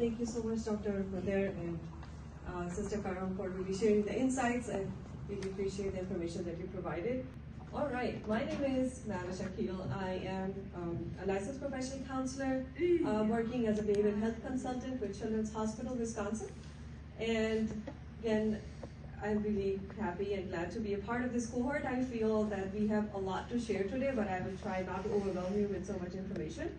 Thank you so much, Dr. Mader and Sister Karam, for really sharing the insights. I really appreciate the information that you provided. All right, my name is Mala Shakil. I am a licensed professional counselor working as a behavioral health consultant with Children's Hospital, Wisconsin. And again, I'm really happy and glad to be a part of this cohort. I feel that we have a lot to share today, but I will try not to overwhelm you with so much information.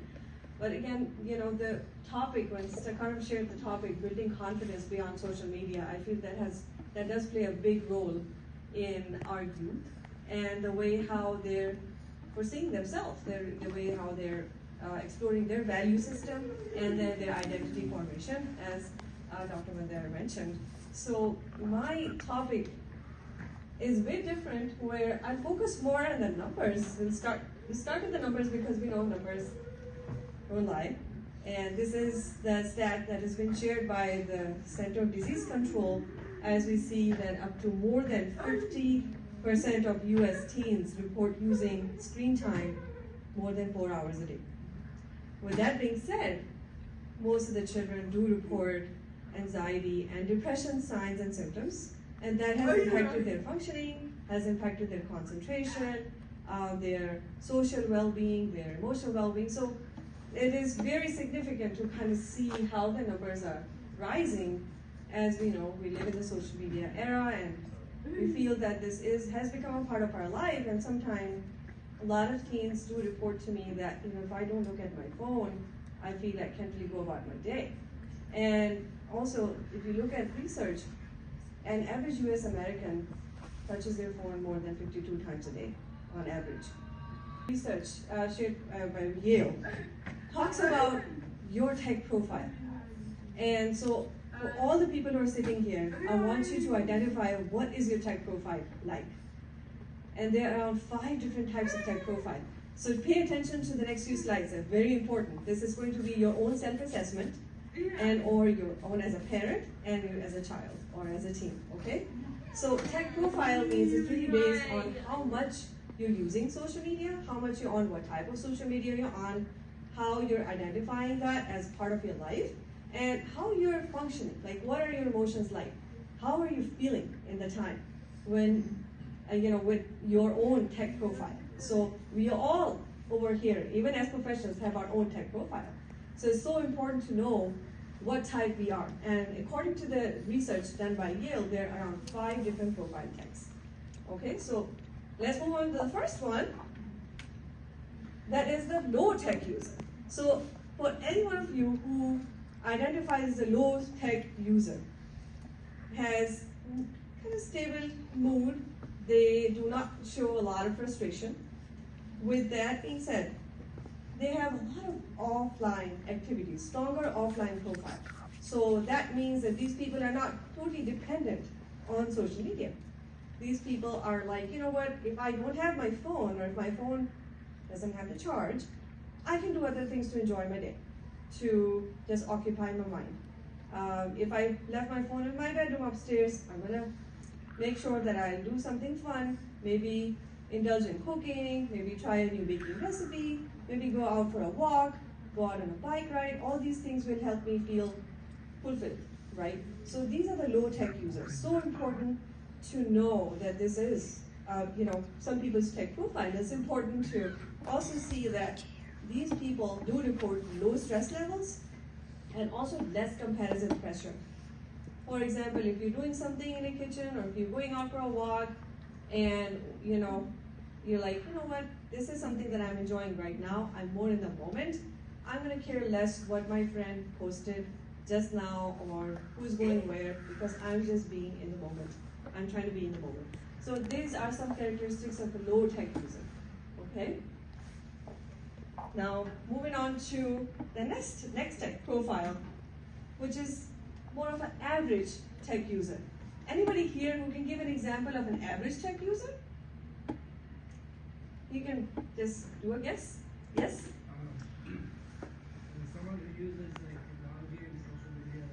But again, you know, the topic, when Sister Karam shared the topic, building confidence beyond social media, I feel that does play a big role in our youth and the way how they're foreseeing themselves, the way how they're exploring their value system and then their identity formation, as Dr. Mader mentioned. So my topic is a bit different, where I focus more on the numbers. We start with the numbers because we know numbers don't lie. And this is the stat that has been shared by the Center of Disease Control, as we see that up to more than 50% of US teens report using screen time more than 4 hours a day. With that being said, most of the children do report anxiety and depression signs and symptoms, and that has impacted their functioning, has impacted their concentration, their social well-being, their emotional well-being. So it is very significant to kind of see how the numbers are rising. As we know, we live in the social media era, and we feel that this has become a part of our life. And sometimes a lot of teens do report to me that, you know, if I don't look at my phone, I feel I can't really go about my day. And also, if you look at research, an average US American touches their phone more than 52 times a day on average. Research shared by Yale talks about your tech profile. And so for all the people who are sitting here, I want you to identify what is your tech profile like. And there are around 5 different types of tech profile. So pay attention to the next few slides, they're very important. This is going to be your own self-assessment, and or your own as a parent and you as a child or as a teen, okay? So tech profile means it's really based on how much you're using social media, how much you're on, what type of social media you're on, how you're identifying that as part of your life, and how you're functioning. Like, what are your emotions like? How are you feeling in the time when, you know, with your own tech profile? So we all over here, even as professionals, have our own tech profile. So it's so important to know what type we are. And according to the research done by Yale, there are around 5 different profile types. Okay, so let's move on to the first one. That is the low tech user. So for any one of you who identifies as a low tech user, has kind of stable mood, they do not show a lot of frustration. With that being said, they have a lot of offline activities, stronger offline profile. So that means that these people are not totally dependent on social media. These people are like, you know what, if I don't have my phone, or if my phone doesn't have the charge, I can do other things to enjoy my day, to just occupy my mind. If I left my phone in my bedroom upstairs, I'm gonna make sure that I do something fun, maybe indulge in cooking, maybe try a new baking recipe, maybe go out for a walk, go out on a bike ride. All these things will help me feel fulfilled, right? So these are the low-tech users. So important to know that this is, you know, some people's tech profile. It's important to also see that these people do report low stress levels and also less comparison pressure. For example, if you're doing something in a kitchen, or if you're going out for a walk, and you know, you're like, you know what, this is something that I'm enjoying right now, I'm more in the moment, I'm gonna care less what my friend posted just now or who's going where, because I'm just being in the moment. I'm trying to be in the moment. So these are some characteristics of a low tech user, okay? Now, moving on to the next tech profile, which is more of an average tech user. Anybody here who can give an example of an average tech user? You can just do a guess. Yes? Someone who uses like technology and social media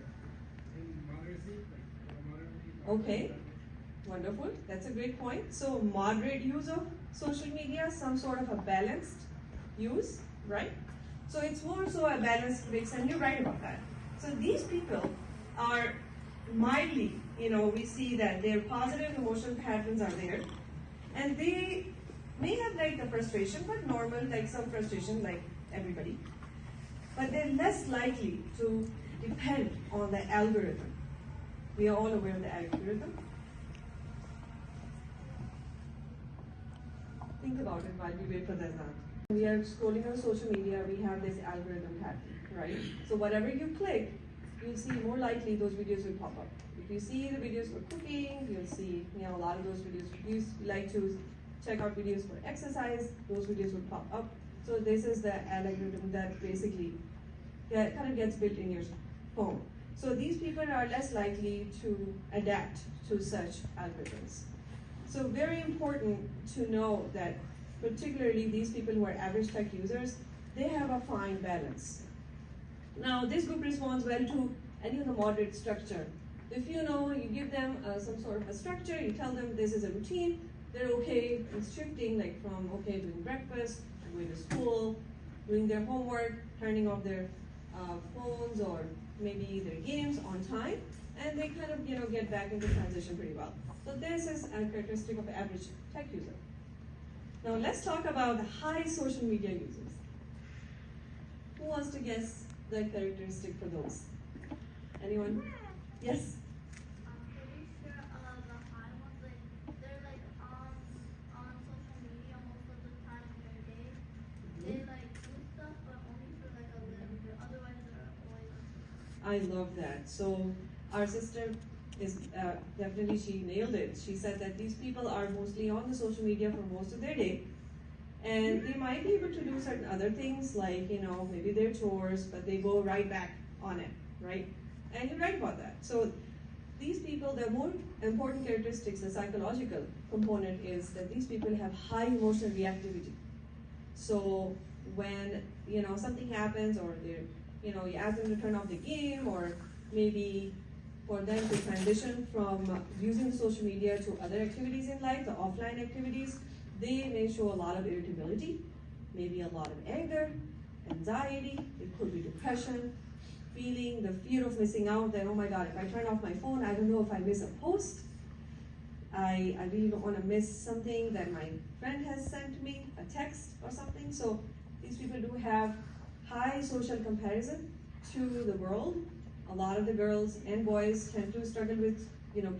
in moderacy, like moderately. Okay, wonderful. That's a great point. So moderate use of social media, some sort of a balanced use, right? So it's more so a balanced mix, and you're right about that. So these people are mildly, we see that their positive emotion patterns are there, and they may have like the frustration, but normal, like some frustration, like everybody. But they're less likely to depend on the algorithm. We are all aware of the algorithm. Think about it while we wait for the exam. We are scrolling on social media, we have this algorithm pattern, right? So whatever you click, you'll see more likely those videos will pop up. If you see the videos for cooking, you'll see a lot of those videos. If you like to check out videos for exercise, those videos will pop up. So this is the algorithm that basically kind of gets built in your phone. So these people are less likely to adapt to such algorithms. So very important to know that particularly these people who are average tech users, they have a fine balance. Now this group responds well to any of the moderate structure. If you give them some sort of a structure, you tell them this is a routine, they're okay with shifting, like from doing breakfast, going to school, doing their homework, turning off their phones or maybe their games on time, and they kind of get back into transition pretty well. So this is a characteristic of the average tech user. Now let's talk about the high social media users. Who wants to guess the characteristic for those? Anyone? Yes? I'm pretty sure the high ones, they're on social media most of the time in their day. They do stuff, but only for a little bit. Otherwise, they're always. I love that. So our sister is definitely, she nailed it. She said that these people are mostly on the social media for most of their day, and they might be able to do certain other things like maybe their chores, but they go right back on it, right? And you're right about that. So these people, the more important characteristics, the psychological component is that these people have high emotional reactivity. So when something happens, or they're you ask them to turn off the game, or maybe for them to transition from using social media to other activities in life, the offline activities, they may show a lot of irritability, maybe a lot of anger, anxiety, it could be depression, feeling the fear of missing out, that, oh my God, if I turn off my phone, I don't know if I miss a post. I really don't want to miss something that my friend has sent me, a text or something. So these people do have high social comparison to the world. A lot of the girls and boys tend to struggle with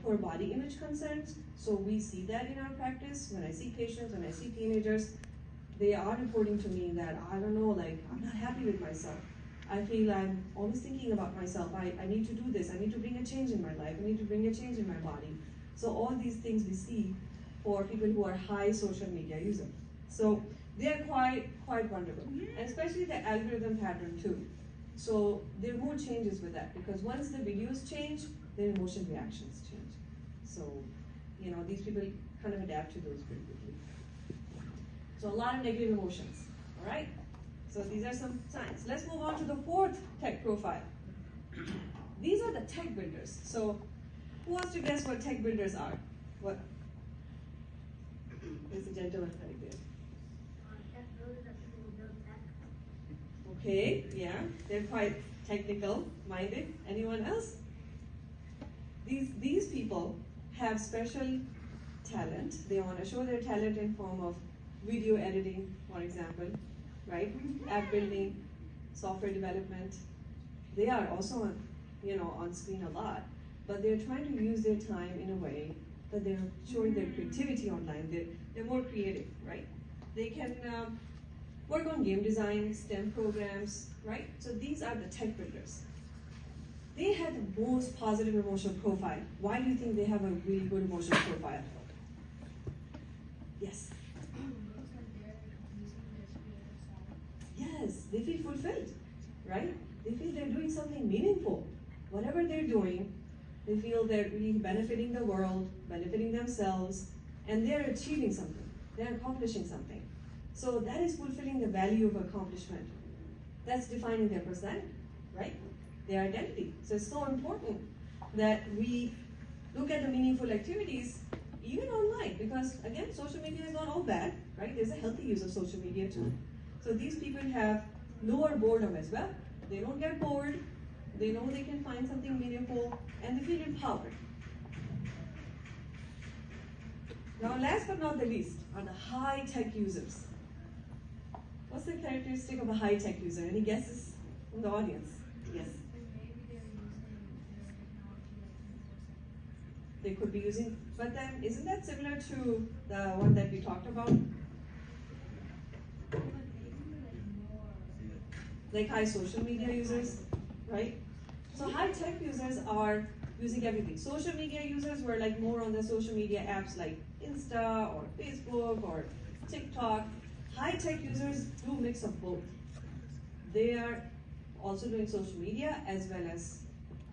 poor body image concerns. So we see that in our practice. When I see patients, when I see teenagers, they are reporting to me that, I don't know, I'm not happy with myself. I feel I'm always thinking about myself. I need to do this. I need to bring a change in my life. I need to bring a change in my body. So all these things we see for people who are high social media users. So they are quite vulnerable, and especially the algorithm pattern too. So their mood changes with that, because once the videos change, their emotion reactions change. So these people kind of adapt to those pretty quickly. So a lot of negative emotions, all right? So these are some signs. Let's move on to the fourth tech profile. These are the tech builders. So who wants to guess what tech builders are? What? There's a gentleman right there. Okay, yeah, they're quite technical minded. Anyone else? These people have special talent. They want to show their talent in form of video editing, for example, right? App building, software development. They are also on screen a lot, but they're trying to use their time in a way that they're showing their creativity online. They're more creative, right? They can work on game design, STEM programs, right? So these are the tech builders. They have the most positive emotional profile. Why do you think they have a really good emotional profile? Yes? Yes, they feel fulfilled, right? They feel they're doing something meaningful. Whatever they're doing, they feel they're really benefiting the world, benefiting themselves, and they're achieving something. They're accomplishing something. So that is fulfilling the value of accomplishment. That's defining their personality, right? Their identity. So it's so important that we look at the meaningful activities even online, because again, social media is not all bad, right? There's a healthy use of social media too. So these people have lower boredom as well. They don't get bored. they know they can find something meaningful, and they feel empowered. Now, last but not the least are the high-tech users. What's the characteristic of a high-tech user? Any guesses from the audience? Yes. They could be using, but then isn't that similar to the one that we talked about? Like high social media users, right? So high tech users are using everything. Social media users were like more on the social media apps like Insta or Facebook or TikTok. High tech users do a mix of both. They are also doing social media as well as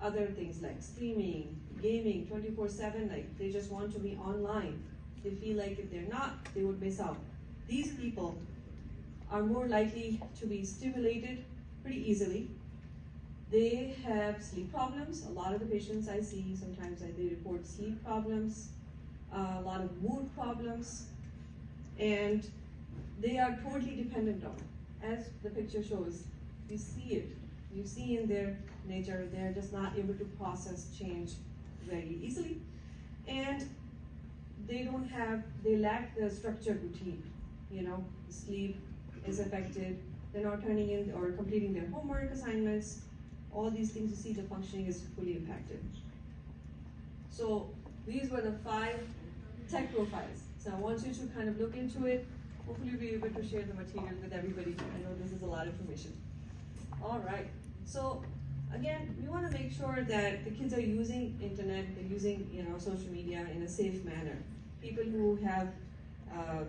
other things like streaming, gaming 24/7, like they just want to be online. They feel like if they're not, they would miss out. These people are more likely to be stimulated pretty easily. They have sleep problems. A lot of the patients I see, sometimes they report sleep problems, a lot of mood problems, and they are totally dependent on it. As the picture shows, you see it. You see in their nature, they're just not able to process change very easily. And they lack the structured routine. Sleep is affected, they're not turning in or completing their homework assignments. All these things, you see the functioning is fully impacted. So these were the 5 tech profiles. So I want you to kind of look into it. Hopefully you'll be able to share the material with everybody. I know this is a lot of information. All right, so again, we want to make sure that the kids are using internet, they're using social media in a safe manner. People who have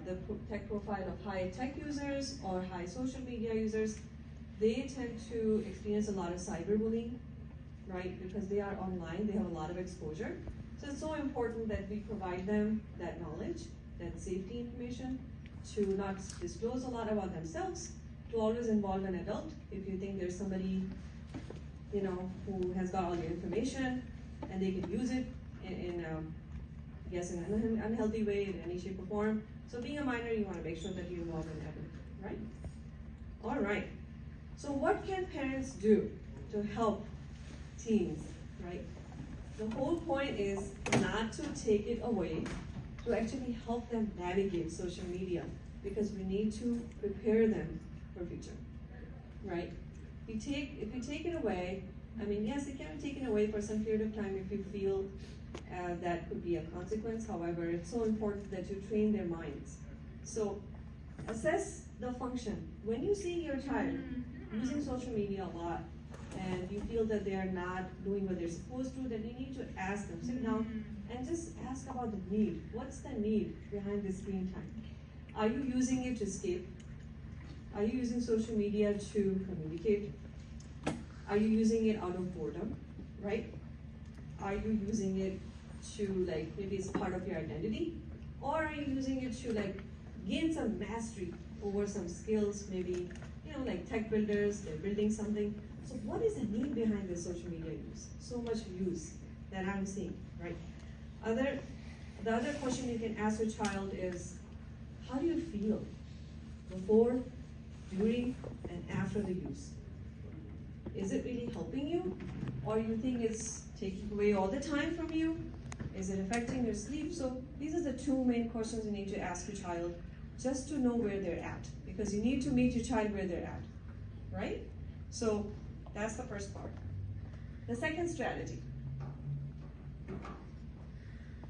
the tech profile of high tech users or high social media users, they tend to experience a lot of cyberbullying, right? Because they are online, they have a lot of exposure. So it's so important that we provide them that knowledge, that safety information, to not disclose a lot about themselves, to always involve an adult. If you think there's somebody who has got all your information and they can use it in an unhealthy way in any shape or form. So being a minor, you want to make sure that you involve an adult, right? All right. So what can parents do to help teens, right? The whole point is not to take it away, to actually help them navigate social media, because we need to prepare them for future, right? If you take it away, yes, it can be taken away for some period of time if you feel that could be a consequence. However, it's so important that you train their minds. So assess the function. When you see your child using social media a lot and you feel that they are not doing what they're supposed to, then you need to ask them, sit down and just ask about the need. What's the need behind this screen time? Are you using it to escape? Are you using social media to communicate? Are you using it out of boredom, right? Are you using it to maybe it's part of your identity? Or are you using it to gain some mastery over some skills, maybe, like tech builders, they're building something. So what is the need behind this social media use? So much use that I'm seeing, right? The other question you can ask your child is, how do you feel before, during, and after the use? Is it really helping you? Or you think it's taking away all the time from you? Is it affecting your sleep? So these are the 2 main questions you need to ask your child just to know where they're at, because you need to meet your child where they're at, right? So that's the first part. The second strategy.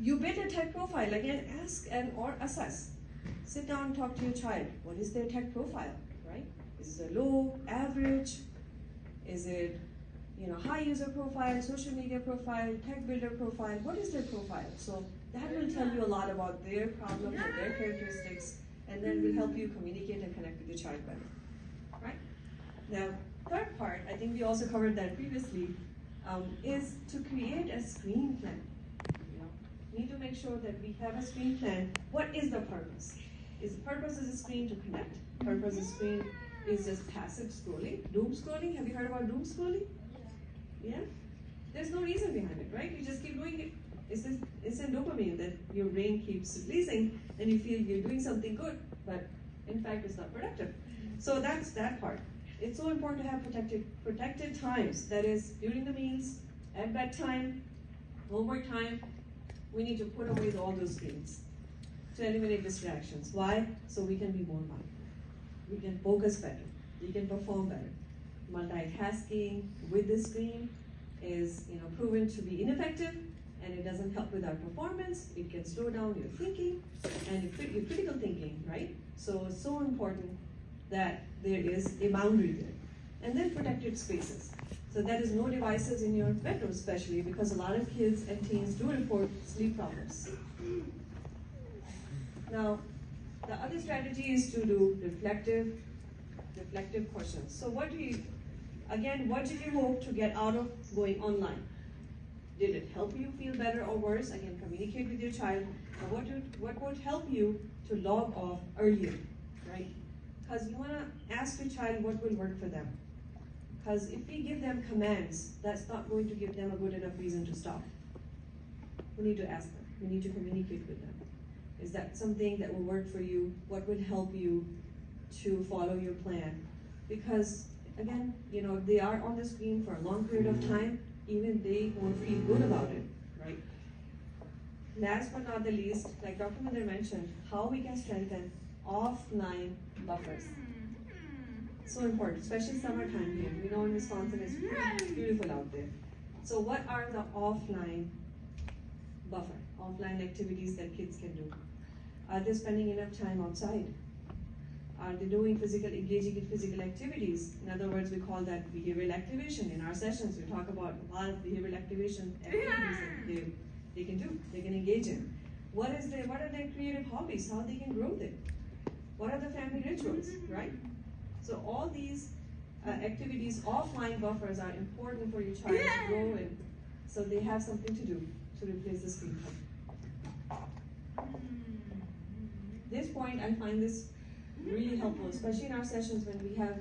You build a tech profile. Again, ask or assess. Sit down and talk to your child. What is their tech profile, right? Is it a low, average? Is it high user profile, social media profile, tech builder profile? What is their profile? So that will tell you a lot about their problems and their characteristics, and then will help you communicate and connect with your child better, right? Now, third part, I think we also covered that previously, is to create a screen plan. We need to make sure that we have a screen plan. What is the purpose? Is the purpose of the screen to connect? Purpose of the screen is just passive scrolling, doom scrolling. Have you heard about doom scrolling? Yeah? There's no reason behind it, right? You just keep doing it. It's a dopamine that your brain keeps releasing, and you feel you're doing something good, but in fact it's not productive. So that's that part. it's so important to have protected times. That is, during the meals, at bedtime, homework time, we need to put away all those screens to eliminate distractions. Why? So we can be more mindful. We can focus better. We can perform better. Multitasking with the screen is, proven to be ineffective, and it doesn't help with our performance. It can slow down your thinking and your critical thinking, right? So it's so important that there is a boundary there. And then protected spaces. So that is no devices in your bedroom, especially because a lot of kids and teens do report sleep problems. Now, the other strategy is to do reflective questions. So what did you hope to get out of going online? Did it help you feel better or worse? Again, communicate with your child. Or what would help you to log off earlier, right? Because you want to ask your child what will work for them. Because if we give them commands, that's not going to give them a good enough reason to stop. We need to ask them. We need to communicate with them. Is that something that will work for you? What will help you to follow your plan? Because again, if they are on the screen for a long period of time, even they won't feel good about it, right? Last but not the least, like Dr. Miller mentioned, how we can strengthen offline buffers. So important, especially summertime here. We know in Wisconsin it's beautiful out there. So what are the offline activities that kids can do? Are they spending enough time outside? Are they engaging in physical activities? In other words, we call that behavioral activation. In our sessions, we talk about a lot of behavioral activation activities that they can do, they can engage in. What are their creative hobbies? How they can grow them? What are the family rituals, right? So all these activities, offline buffers, are important for your child to grow in, so they have something to do to replace the screen time. This point, I find this really helpful, especially in our sessions when we have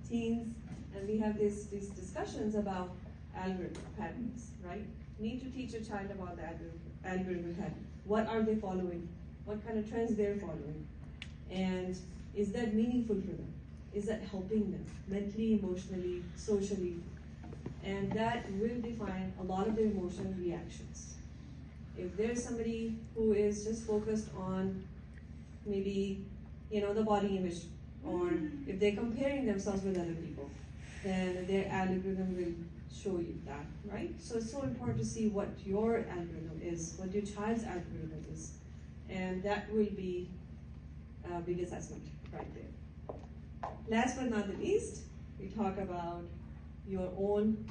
teens and we have these discussions about algorithm patterns, right? You need to teach a child about the algorithm pattern. What are they following? What kind of trends they're following? And is that meaningful for them? Is that helping them mentally, emotionally, socially? And that will define a lot of their emotional reactions. If there's somebody who is just focused on maybe, the body image, or if they're comparing themselves with other people, then their algorithm will show you that, right? So it's so important to see what your algorithm is, what your child's algorithm is. And that will be a big assessment right there. Last but not the least, we talk about your own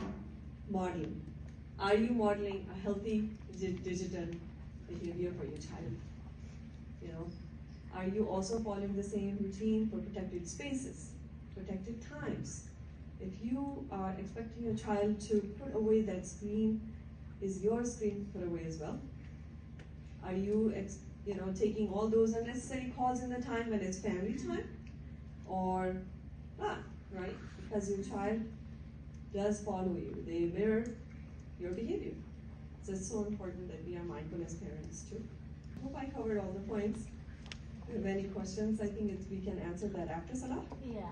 modeling. Are you modeling a healthy digital behavior for your child? Are you also following the same routine for protected spaces, protected times? If you are expecting your child to put away that screen, is your screen put away as well? Are you, taking all those unnecessary calls in the time when it's family time? Or not, right? Because your child does follow you. They mirror your behavior. So it's so important that we are mindful as parents too. I hope I covered all the points. If you have any questions, I think we can answer that after Salah. Yeah.